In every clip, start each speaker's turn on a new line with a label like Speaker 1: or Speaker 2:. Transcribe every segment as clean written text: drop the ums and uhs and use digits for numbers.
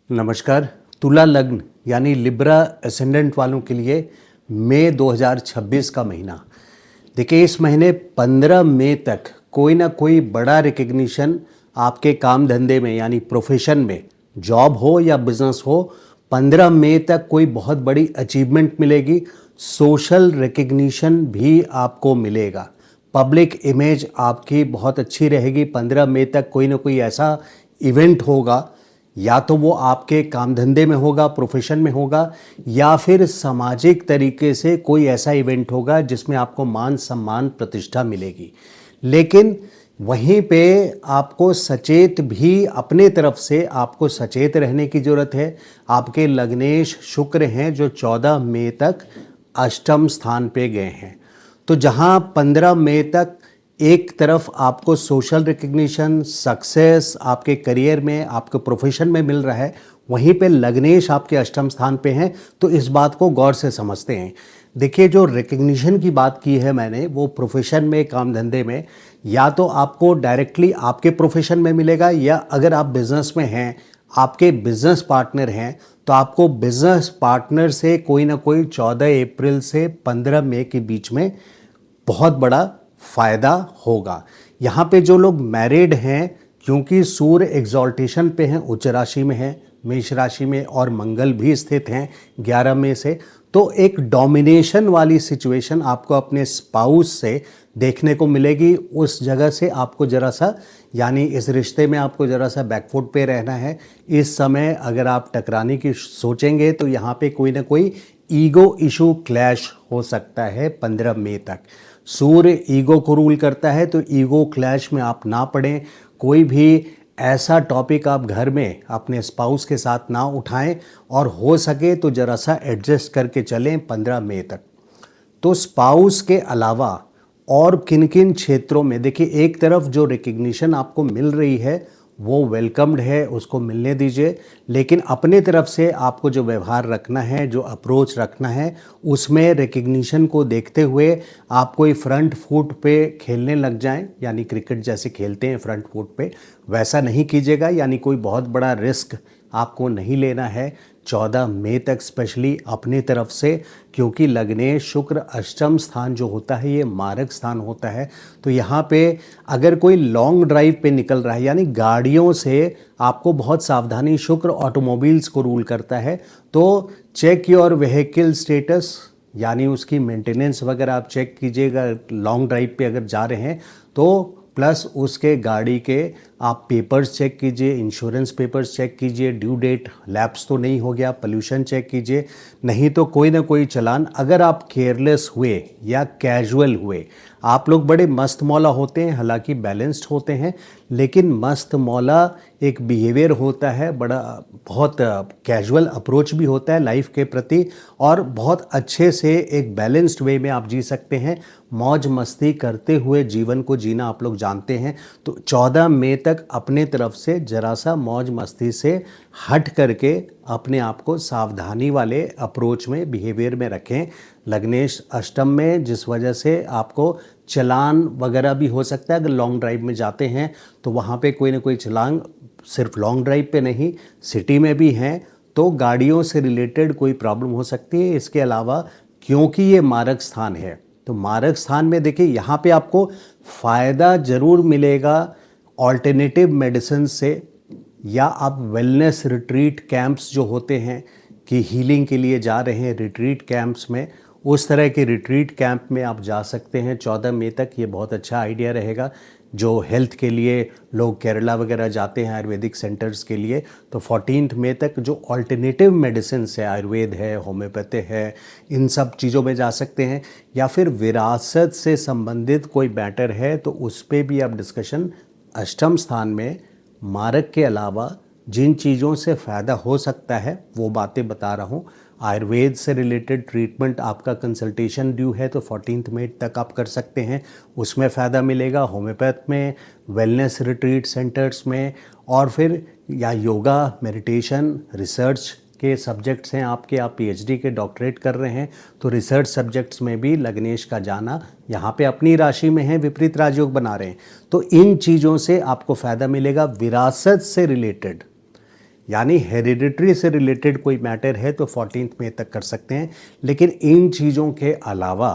Speaker 1: नमस्कार। तुला लग्न यानी लिब्रा एसेंडेंट वालों के लिए मई 2026 का महीना। देखिए, इस महीने 15 मई तक कोई ना कोई बड़ा रिकग्निशन आपके काम धंधे में यानी प्रोफेशन में, जॉब हो या बिजनेस हो, 15 मई तक कोई बहुत बड़ी अचीवमेंट मिलेगी। सोशल रिकग्निशन भी आपको मिलेगा। पब्लिक इमेज आपकी बहुत अच्छी रहेगी। 15 मई तक कोई ना कोई ऐसा इवेंट होगा, या तो वो आपके काम धंधे में होगा, प्रोफेशन में होगा, या फिर सामाजिक तरीके से कोई ऐसा इवेंट होगा जिसमें आपको मान सम्मान प्रतिष्ठा मिलेगी। लेकिन वहीं पे आपको सचेत भी, अपने तरफ से आपको सचेत रहने की ज़रूरत है। आपके लग्नेश शुक्र हैं जो 14 मई तक अष्टम स्थान पे गए हैं। तो जहां 15 मई तक एक तरफ आपको सोशल रिकग्निशन, सक्सेस आपके करियर में, आपके प्रोफेशन में मिल रहा है, वहीं पे लग्नेश आपके अष्टम स्थान पे हैं। तो इस बात को गौर से समझते हैं। देखिए, जो रिकग्निशन की बात की है मैंने, वो प्रोफेशन में, काम धंधे में, या तो आपको डायरेक्टली आपके प्रोफेशन में मिलेगा, या अगर आप बिजनेस में हैं, आपके बिजनेस पार्टनर हैं, तो आपको बिजनेस पार्टनर से कोई ना कोई 14 अप्रैल से 15 मई के बीच में बहुत बड़ा फायदा होगा। यहाँ पे जो लोग मैरिड हैं, क्योंकि सूर्य एग्जॉल्टेशन पे हैं, उच्च राशि में है, मेष राशि में, और मंगल भी स्थित हैं 11 मई से, तो एक डोमिनेशन वाली सिचुएशन आपको अपने स्पाउस से देखने को मिलेगी। उस जगह से आपको ज़रा सा, यानी इस रिश्ते में आपको ज़रा सा बैकफुट पे रहना है। इस समय अगर आप टकराने की सोचेंगे तो यहाँ पे कोई ना कोई ईगो इशू क्लैश हो सकता है 15 मई तक। सूर्य ईगो को रूल करता है, तो ईगो क्लैश में आप ना पड़ें। कोई भी ऐसा टॉपिक आप घर में अपने स्पाउस के साथ ना उठाएं, और हो सके तो ज़रा सा एडजस्ट करके चलें 15 मई तक। तो स्पाउस के अलावा और किन किन क्षेत्रों में, देखिए, एक तरफ जो रिकग्निशन आपको मिल रही है वो वेलकम्ड है, उसको मिलने दीजिए। लेकिन अपने तरफ से आपको जो व्यवहार रखना है, जो अप्रोच रखना है, उसमें रिकग्निशन को देखते हुए आप कोई फ्रंट फुट पे खेलने लग जाएं, यानी क्रिकेट जैसे खेलते हैं फ्रंट फुट पे, वैसा नहीं कीजिएगा। यानी कोई बहुत बड़ा रिस्क आपको नहीं लेना है 14 मई तक, स्पेशली अपने तरफ से, क्योंकि लग्नेश शुक्र अष्टम स्थान जो होता है ये मारक स्थान होता है। तो यहाँ पे अगर कोई लॉन्ग ड्राइव पे निकल रहा है, यानी गाड़ियों से आपको बहुत सावधानी, शुक्र ऑटोमोबाइल्स को रूल करता है, तो चेक योर व्हीकल स्टेटस, यानी उसकी मेंटेनेंस वगैरह आप चेक कीजिएगा। लॉन्ग ड्राइव पे अगर जा रहे हैं तो प्लस उसके गाड़ी के आप पेपर्स चेक कीजिए, इंश्योरेंस पेपर्स चेक कीजिए, ड्यू डेट लैप्स तो नहीं हो गया, पोल्यूशन चेक कीजिए। नहीं तो कोई ना कोई चालान, अगर आप केयरलेस हुए या कैजुअल हुए, आप लोग बड़े मस्त मौला होते हैं, हालांकि बैलेंस्ड होते हैं, लेकिन मस्त मौला एक बिहेवियर होता है, बड़ा बहुत कैजुअल अप्रोच भी होता है लाइफ के प्रति, और बहुत अच्छे से एक बैलेंस्ड वे में आप जी सकते हैं। मौज मस्ती करते हुए जीवन को जीना आप लोग जानते हैं। तो 14 मई तक अपने तरफ से जरा सा मौज मस्ती से हट करके अपने आप को सावधानी वाले अप्रोच में, बिहेवियर में रखें। लग्नेश अष्टम में, जिस वजह से आपको चालान वगैरह भी हो सकता है। अगर लॉन्ग ड्राइव में जाते हैं तो वहाँ पे कोई ना कोई चालान, सिर्फ लॉन्ग ड्राइव पे नहीं, सिटी में भी हैं, तो गाड़ियों से रिलेटेड कोई प्रॉब्लम हो सकती है। इसके अलावा क्योंकि ये मारक स्थान है, तो मारक स्थान में देखिए, यहाँ पे आपको फ़ायदा ज़रूर मिलेगा ऑल्टरनेटिव मेडिसिन से, या आप वेलनेस रिट्रीट कैंप्स जो होते हैं कि हीलिंग के लिए जा रहे हैं रिट्रीट कैंप्स में, उस तरह के रिट्रीट कैंप में आप जा सकते हैं 14 मई तक। ये बहुत अच्छा आइडिया रहेगा। जो हेल्थ के लिए लोग केरला वगैरह जाते हैं आयुर्वेदिक सेंटर्स के लिए, तो 14 मई तक जो ऑल्टरनेटिव मेडिसिन है, आयुर्वेद है, होम्योपैथी है, इन सब चीज़ों में जा सकते हैं। या फिर विरासत से संबंधित कोई मैटर है तो उस पर भी आप डिस्कशन, अष्टम स्थान में मारक के अलावा जिन चीज़ों से फ़ायदा हो सकता है वो बातें बता रहा हूँ। आयुर्वेद से रिलेटेड ट्रीटमेंट, आपका कंसल्टेशन ड्यू है तो 14 मई तक आप कर सकते हैं, उसमें फ़ायदा मिलेगा। होम्योपैथ में, वेलनेस रिट्रीट सेंटर्स में, और फिर या योगा, मेडिटेशन, रिसर्च के सब्जेक्ट्स हैं आपके, आप पीएचडी के डॉक्टरेट कर रहे हैं, तो रिसर्च सब्जेक्ट्स में भी लग्नेश का जाना, यहाँ पे अपनी राशि में है, विपरीत राजयोग बना रहे हैं, तो इन चीज़ों से आपको फ़ायदा मिलेगा। विरासत से रिलेटेड यानी हेरिडिटरी से रिलेटेड कोई मैटर है तो 14 मई तक कर सकते हैं। लेकिन इन चीज़ों के अलावा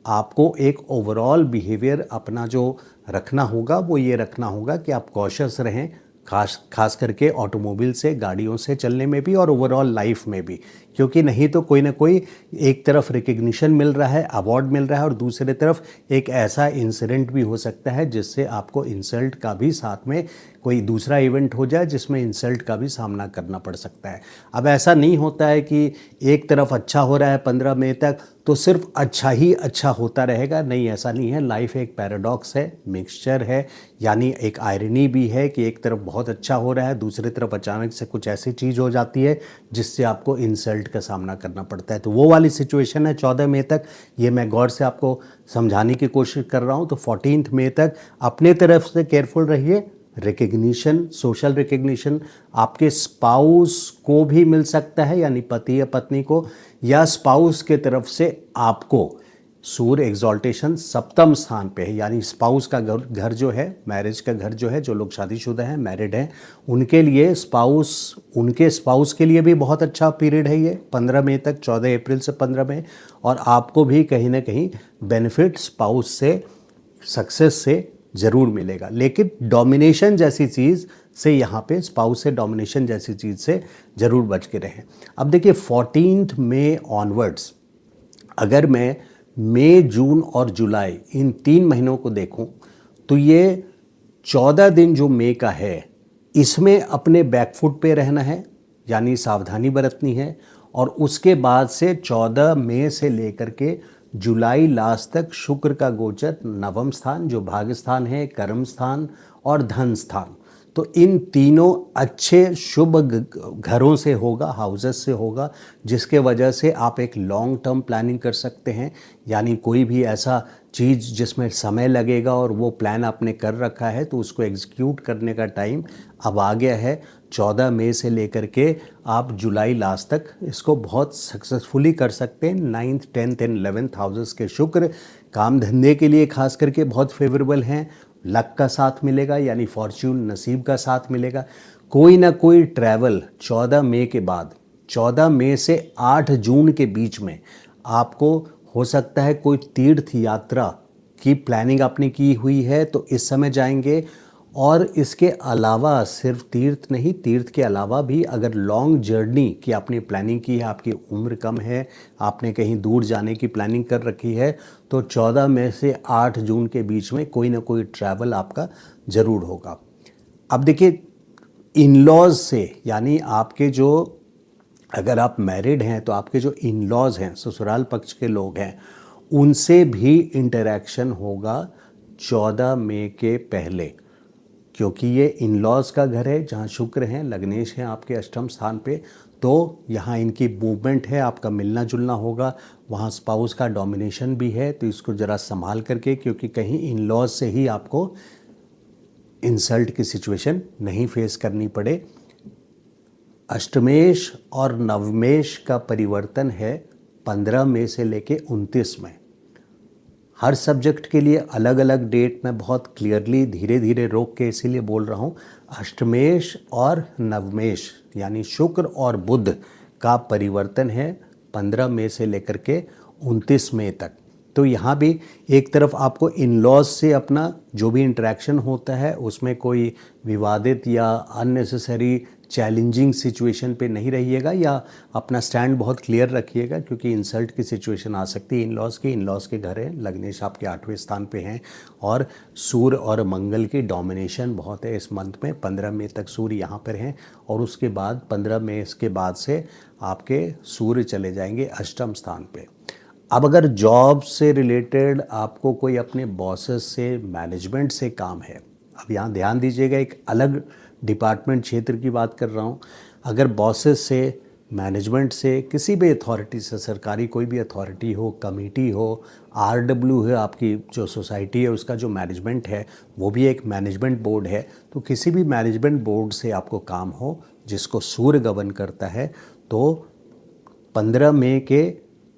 Speaker 1: आपको एक ओवरऑल बिहेवियर अपना जो रखना होगा वो ये रखना होगा कि आप कॉशियस रहें, खास करके ऑटोमोबाइल से, गाड़ियों से चलने में भी और ओवरऑल लाइफ में भी, क्योंकि नहीं तो कोई ना कोई एक तरफ रिकग्निशन मिल रहा है, अवार्ड मिल रहा है, और दूसरी तरफ एक ऐसा इंसिडेंट भी हो सकता है जिससे आपको इंसल्ट का भी साथ में कोई दूसरा इवेंट हो जाए जिसमें इंसल्ट का भी सामना करना पड़ सकता है। अब ऐसा नहीं होता है कि एक तरफ अच्छा हो रहा है 15 मई तक तो सिर्फ अच्छा ही अच्छा होता रहेगा, नहीं, ऐसा नहीं है। लाइफ एक पैराडॉक्स है, मिक्सचर है, यानी एक आयरनी भी है कि एक तरफ बहुत अच्छा हो रहा है, दूसरी तरफ अचानक से कुछ ऐसी चीज़ हो जाती है जिससे आपको इंसल्ट का सामना करना पड़ता है। तो वो वाली सिचुएशन है 14 मई तक। ये मैं गौर से आपको समझाने की कोशिश कर रहा हूँ। तो 14 मई तक अपने तरफ से केयरफुल रहिए। रिकग्निशन, सोशल रिकग्निशन आपके स्पाउस को भी मिल सकता है, यानी पति या पत्नी को, या स्पाउस के तरफ से आपको सूर्य एग्जॉल्टेशन सप्तम स्थान पे है, यानी स्पाउस का घर जो है, मैरिज का घर जो है, जो लोग शादीशुदा हैं, मैरिड हैं, उनके लिए उनके स्पाउस के लिए भी बहुत अच्छा पीरियड है ये 15 मई तक, 14 अप्रैल से 15 मई। और आपको भी कहीं ना कहीं बेनिफिट स्पाउस से, सक्सेस से ज़रूर मिलेगा। लेकिन डोमिनेशन जैसी चीज़ से, यहाँ पे स्पाउस से डोमिनेशन जैसी चीज़ से ज़रूर बच के रहें। अब देखिए 14 मई ऑनवर्ड्स, अगर मैं मई, जून और जुलाई इन 3 महीनों को देखूं तो ये 14 दिन जो मई का है इसमें अपने बैकफुट पे रहना है, यानी सावधानी बरतनी है। और उसके बाद से 14 मई से लेकर के जुलाई लास्ट तक शुक्र का गोचर नवम स्थान, जो भाग्य स्थान है, कर्म स्थान और धन स्थान, तो इन तीनों अच्छे शुभ घरों से होगा, हाउसेस से होगा, जिसके वजह से आप एक लॉन्ग टर्म प्लानिंग कर सकते हैं। यानी कोई भी ऐसा चीज़ जिसमें समय लगेगा और वो प्लान आपने कर रखा है तो उसको एग्जीक्यूट करने का टाइम अब आ गया है। 14 मई से लेकर के आप जुलाई लास्ट तक इसको बहुत सक्सेसफुली कर सकते हैं। 9th 10th and 11th houses के शुक्र काम धंधे के लिए खास करके बहुत फेवरेबल हैं। लक का साथ मिलेगा, यानी फॉर्च्यून, नसीब का साथ मिलेगा। कोई ना कोई ट्रैवल 14 मई के बाद, 14 मई से 8 जून के बीच में आपको हो सकता है कोई तीर्थ यात्रा की प्लानिंग आपने की हुई है तो इस समय जाएंगे। और इसके अलावा सिर्फ तीर्थ नहीं, तीर्थ के अलावा भी अगर लॉन्ग जर्नी की आपने प्लानिंग की है, आपकी उम्र कम है, आपने कहीं दूर जाने की प्लानिंग कर रखी है, तो 14 मई से 8 जून के बीच में कोई ना कोई ट्रैवल आपका ज़रूर होगा। अब देखिए इन लॉज से, यानी आपके जो, अगर आप मैरिड हैं तो आपके जो इन लॉज हैं, ससुराल पक्ष के लोग हैं, उनसे भी इंटरेक्शन होगा 14 मई के पहले, क्योंकि ये इन लॉज का घर है जहाँ शुक्र हैं, लग्नेश हैं आपके अष्टम स्थान पे, तो यहाँ इनकी मूवमेंट है, आपका मिलना जुलना होगा। वहाँ स्पाउस का डोमिनेशन भी है, तो इसको ज़रा संभाल करके, क्योंकि कहीं इन लॉज से ही आपको इंसल्ट की सिचुएशन नहीं फेस करनी पड़े। अष्टमेश और नवमेश का परिवर्तन है 15 मई से लेके 29 मई। हर सब्जेक्ट के लिए अलग अलग डेट में बहुत क्लियरली धीरे धीरे रोक के इसीलिए बोल रहा हूँ। अष्टमेश और नवमेश यानी शुक्र और बुध का परिवर्तन है 15 मई से लेकर के 29 मई तक। तो यहाँ भी एक तरफ आपको इन लॉज से अपना जो भी इंटरेक्शन होता है उसमें कोई विवादित या अननेसेसरी चैलेंजिंग सिचुएशन पे नहीं रहिएगा, या अपना स्टैंड बहुत क्लियर रखिएगा, क्योंकि इंसल्ट की सिचुएशन आ सकती है। इन लॉज के घर है, लग्नेश आपके 8वें स्थान पे हैं, और सूर्य और मंगल की डोमिनेशन बहुत है इस मंथ में। 15 मई तक सूर्य यहाँ पर हैं, और उसके बाद 15 मई के बाद से आपके सूर्य चले जाएंगे अष्टम स्थान पे। अब अगर जॉब से रिलेटेड आपको कोई अपने बॉसेस से, मैनेजमेंट से काम है, अब यहाँ ध्यान दीजिएगा, एक अलग डिपार्टमेंट क्षेत्र की बात कर रहा हूँ। अगर बॉसेस से, मैनेजमेंट से, किसी भी अथॉरिटी से, सरकारी कोई भी अथॉरिटी हो, कमेटी हो, आरडब्ल्यू है, आपकी जो सोसाइटी है उसका जो मैनेजमेंट है वो भी एक मैनेजमेंट बोर्ड है, तो किसी भी मैनेजमेंट बोर्ड से आपको काम हो जिसको सूर्य गवर्न करता है, तो 15 मई के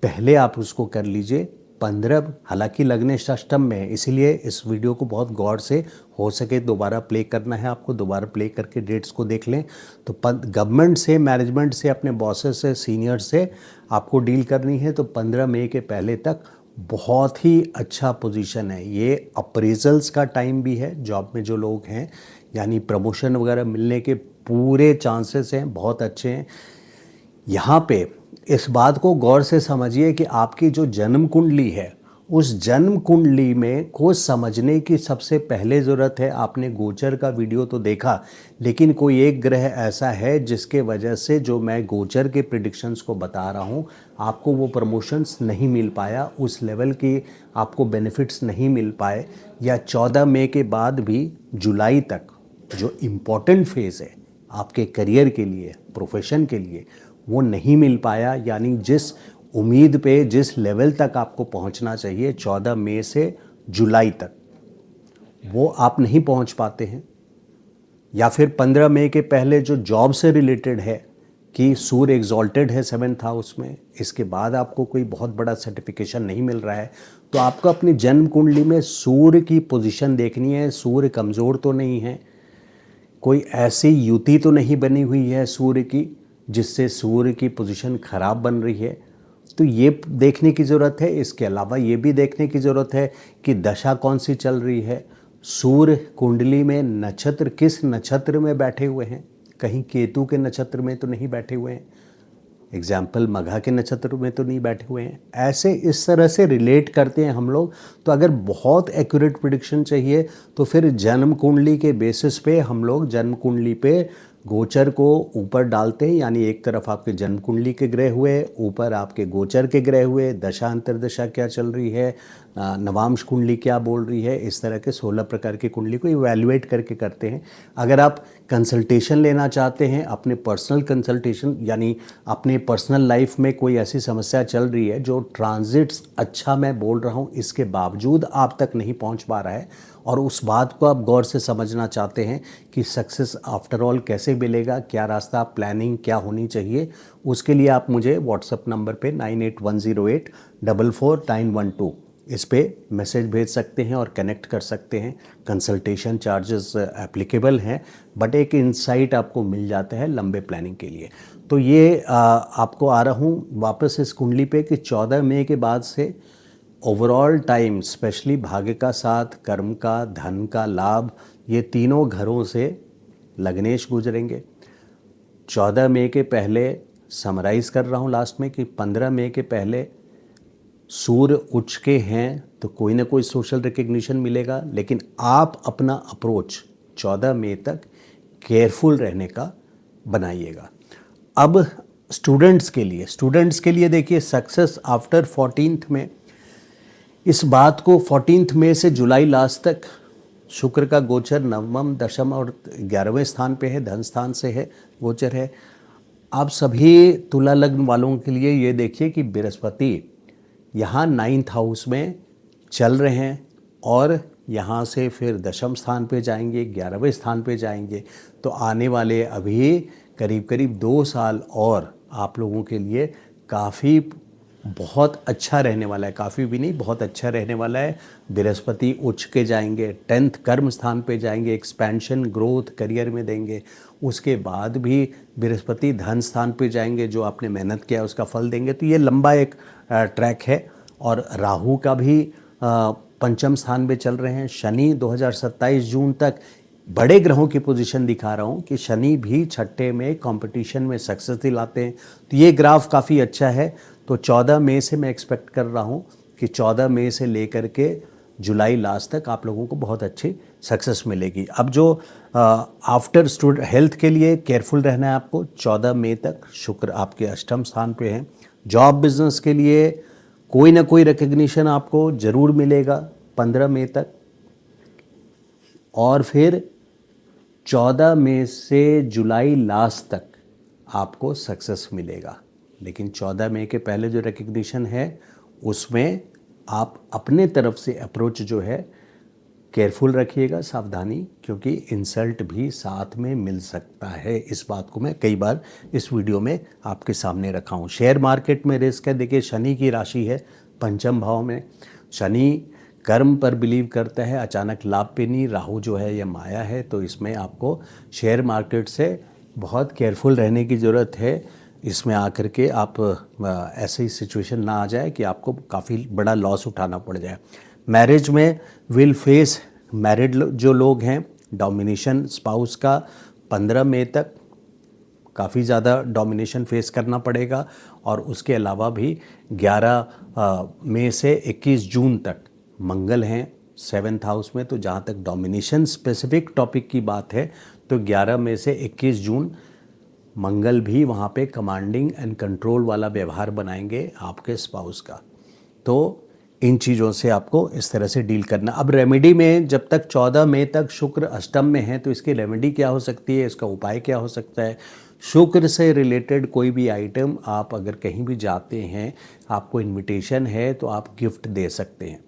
Speaker 1: पहले आप उसको कर लीजिए। 15, हालांकि लग्नेश अष्टम में है, इसीलिए इस वीडियो को बहुत गौर से हो सके दोबारा प्ले करना है आपको, दोबारा प्ले करके डेट्स को देख लें। तो गवर्नमेंट से, मैनेजमेंट से, अपने बॉसेस से, सीनियर से आपको डील करनी है तो 15 मई के पहले तक बहुत ही अच्छा पोजीशन है। ये अप्रेजल्स का टाइम भी है, जॉब में जो लोग हैं, यानी प्रमोशन वगैरह मिलने के पूरे चांसेस हैं, बहुत अच्छे हैं। यहाँ पे इस बात को गौर से समझिए कि आपकी जो जन्म कुंडली है, उस जन्म कुंडली में को समझने की सबसे पहले ज़रूरत है, आपने गोचर का वीडियो तो देखा, लेकिन कोई एक ग्रह ऐसा है जिसके वजह से जो मैं गोचर के प्रिडिक्शंस को बता रहा हूँ, आपको वो प्रमोशंस नहीं मिल पाया, उस लेवल की आपको बेनिफिट्स नहीं मिल पाए, या 14 मई के बाद भी जुलाई तक जो इम्पोर्टेंट फेज़ है आपके करियर के लिए, प्रोफेशन के लिए, वो नहीं मिल पाया। यानी जिस उम्मीद पे, जिस लेवल तक आपको पहुंचना चाहिए 14 मई से जुलाई तक, वो आप नहीं पहुंच पाते हैं। या फिर 15 मई के पहले जो जॉब से रिलेटेड है कि सूर्य एग्जॉल्टेड है 7th हाउस में, इसके बाद आपको कोई बहुत बड़ा सर्टिफिकेशन नहीं मिल रहा है, तो आपको अपनी जन्म कुंडली में सूर्य की पोजीशन देखनी है। सूर्य कमज़ोर तो नहीं है, कोई ऐसी युति तो नहीं बनी हुई है सूर्य की जिससे सूर्य की पोजीशन खराब बन रही है, तो ये देखने की ज़रूरत है। इसके अलावा ये भी देखने की ज़रूरत है कि दशा कौन सी चल रही है, सूर्य कुंडली में नक्षत्र किस नक्षत्र में बैठे हुए हैं, कहीं केतु के नक्षत्र में तो नहीं बैठे हुए हैं, एग्जाम्पल मघा के नक्षत्र में तो नहीं बैठे हुए हैं। ऐसे इस तरह से रिलेट करते हैं हम लोग। तो अगर बहुत एक्यूरेट प्रिडिक्शन चाहिए तो फिर जन्म कुंडली के बेसिस पे हम लोग जन्म कुंडली पे गोचर को ऊपर डालते हैं, यानी एक तरफ आपके जन्म कुंडली के ग्रह हुए, ऊपर आपके गोचर के ग्रह हुए, दशा अंतर्दशा क्या चल रही है, नवांश कुंडली क्या बोल रही है, इस तरह के 16 प्रकार की कुंडली को इवैल्यूएट करके करते हैं। अगर आप कंसल्टेशन लेना चाहते हैं, अपने पर्सनल कंसल्टेशन, यानी अपने पर्सनल लाइफ में कोई ऐसी समस्या चल रही है जो ट्रांजिट्स अच्छा मैं बोल रहा हूँ इसके बावजूद आप तक नहीं पहुँच पा रहा है, और उस बात को आप गौर से समझना चाहते हैं कि सक्सेस आफ्टर ऑल कैसे मिलेगा, क्या रास्ता, प्लानिंग क्या होनी चाहिए, उसके लिए आप मुझे व्हाट्सएप नंबर पे 9810844912 इस पे मैसेज भेज सकते हैं और कनेक्ट कर सकते हैं। कंसल्टेशन चार्जेस एप्लीकेबल हैं, बट एक इंसाइट आपको मिल जाता है लंबे प्लानिंग के लिए। तो ये आपको आ रहा हूँ वापस इस कुंडली पे कि 14 मई के बाद से ओवरऑल टाइम, स्पेशली भाग्य का साथ, कर्म का, धन का लाभ, ये तीनों घरों से लग्नेश गुजरेंगे। 14 मई के पहले समराइज कर रहा हूँ लास्ट में कि 15 मई के पहले सूर्य उच्च के हैं तो कोई ना कोई सोशल रिकग्निशन मिलेगा, लेकिन आप अपना अप्रोच 14 मई तक केयरफुल रहने का बनाइएगा। अब स्टूडेंट्स के लिए देखिए, सक्सेस आफ्टर 14th में, इस बात को 14 मई से जुलाई लास्ट तक शुक्र का गोचर नवम, दशम और 11वें स्थान पे है, धन स्थान से है, गोचर है। आप सभी तुला लग्न वालों के लिए ये देखिए कि बृहस्पति यहाँ 9th हाउस में चल रहे हैं और यहाँ से फिर दशम स्थान पे जाएंगे, 11वें स्थान पे जाएंगे। तो आने वाले अभी करीब करीब 2 साल और आप लोगों के लिए काफ़ी बहुत अच्छा रहने वाला है, काफ़ी भी नहीं, बहुत अच्छा रहने वाला है। बृहस्पति उच्च के जाएंगे, 10th कर्म स्थान पे जाएंगे, एक्सपेंशन ग्रोथ करियर में देंगे। उसके बाद भी बृहस्पति धन स्थान पे जाएंगे, जो आपने मेहनत किया उसका फल देंगे। तो ये लंबा एक ट्रैक है। और राहु का भी पंचम स्थान पे चल रहे हैं। शनि 2027 जून तक, बड़े ग्रहों की पोजीशन दिखा रहा हूँ कि शनि भी छठे में कंपटीशन में सक्सेस दिलाते हैं। तो ये ग्राफ काफ़ी अच्छा है। तो 14 मई से मैं एक्सपेक्ट कर रहा हूँ कि 14 मई से लेकर के जुलाई लास्ट तक आप लोगों को बहुत अच्छी सक्सेस मिलेगी। अब जो आफ्टर स्टूडेंट हेल्थ के लिए केयरफुल रहना है आपको। 14 मई तक शुक्र आपके अष्टम स्थान पे हैं। जॉब बिजनेस के लिए कोई ना कोई रिकग्निशन आपको ज़रूर मिलेगा 15 मई तक, और फिर 14 मई से जुलाई लास्ट तक आपको सक्सेस मिलेगा। लेकिन 14 मई के पहले जो रिकग्निशन है उसमें आप अपने तरफ से अप्रोच जो है केयरफुल रखिएगा, सावधानी, क्योंकि इंसल्ट भी साथ में मिल सकता है। इस बात को मैं कई बार इस वीडियो में आपके सामने रखा हूँ। शेयर मार्केट में रिस्क है। देखिए, शनि की राशि है पंचम भाव में। शनि कर्म पर बिलीव करता है, अचानक लाभ पे नहीं। राहु जो है ये माया है, तो इसमें आपको शेयर मार्केट से बहुत केयरफुल रहने की ज़रूरत है। इसमें आकर के आप ऐसी सिचुएशन ना आ जाए कि आपको काफ़ी बड़ा लॉस उठाना पड़ जाए। मैरिज में विल फेस, मैरिड जो लोग हैं, डोमिनेशन स्पाउस का 15 मई तक काफ़ी ज़्यादा डोमिनेशन फेस करना पड़ेगा। और उसके अलावा भी 11 मई से 21 जून तक मंगल हैं 7th हाउस में। तो जहाँ तक डोमिनेशन स्पेसिफिक टॉपिक की बात है, तो 11 मई से 21 जून मंगल भी वहाँ पे कमांडिंग एंड कंट्रोल वाला व्यवहार बनाएंगे आपके स्पाउस का। तो इन चीज़ों से आपको इस तरह से डील करना। अब रेमेडी में जब तक 14 मई तक शुक्र अष्टम में है, तो इसकी रेमेडी क्या हो सकती है, इसका उपाय क्या हो सकता है। शुक्र से रिलेटेड कोई भी आइटम आप अगर कहीं भी जाते हैं, आपको इनविटेशन है, तो आप गिफ्ट दे सकते हैं।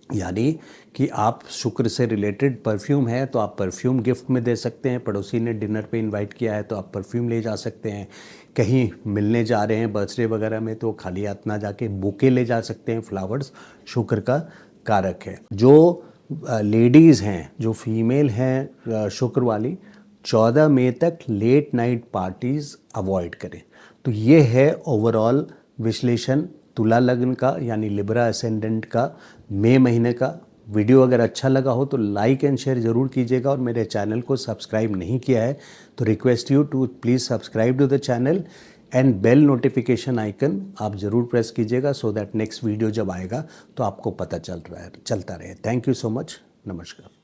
Speaker 1: यानी कि आप शुक्र से रिलेटेड परफ्यूम है तो आप परफ्यूम गिफ्ट में दे सकते हैं। पड़ोसी ने डिनर पे इनवाइट किया है तो आप परफ्यूम ले जा सकते हैं। कहीं मिलने जा रहे हैं बर्थडे वगैरह में, तो खाली हाथ ना जाके बुके ले जा सकते हैं। फ्लावर्स शुक्र का कारक है। जो लेडीज़ हैं, जो फीमेल हैं शुक्र वाली, 14 मई तक लेट नाइट पार्टीज़ अवॉइड करें। तो ये है ओवरऑल विश्लेषण तुला लग्न का, यानी लिब्रा असेंडेंट का मई महीने का। वीडियो अगर अच्छा लगा हो तो लाइक एंड शेयर ज़रूर कीजिएगा। और मेरे चैनल को सब्सक्राइब नहीं किया है तो request you to please subscribe to the channel and bell notification icon आप ज़रूर प्रेस कीजिएगा, सो दैट नेक्स्ट वीडियो जब आएगा तो आपको पता चलता रहे। Thank you so much. नमस्कार।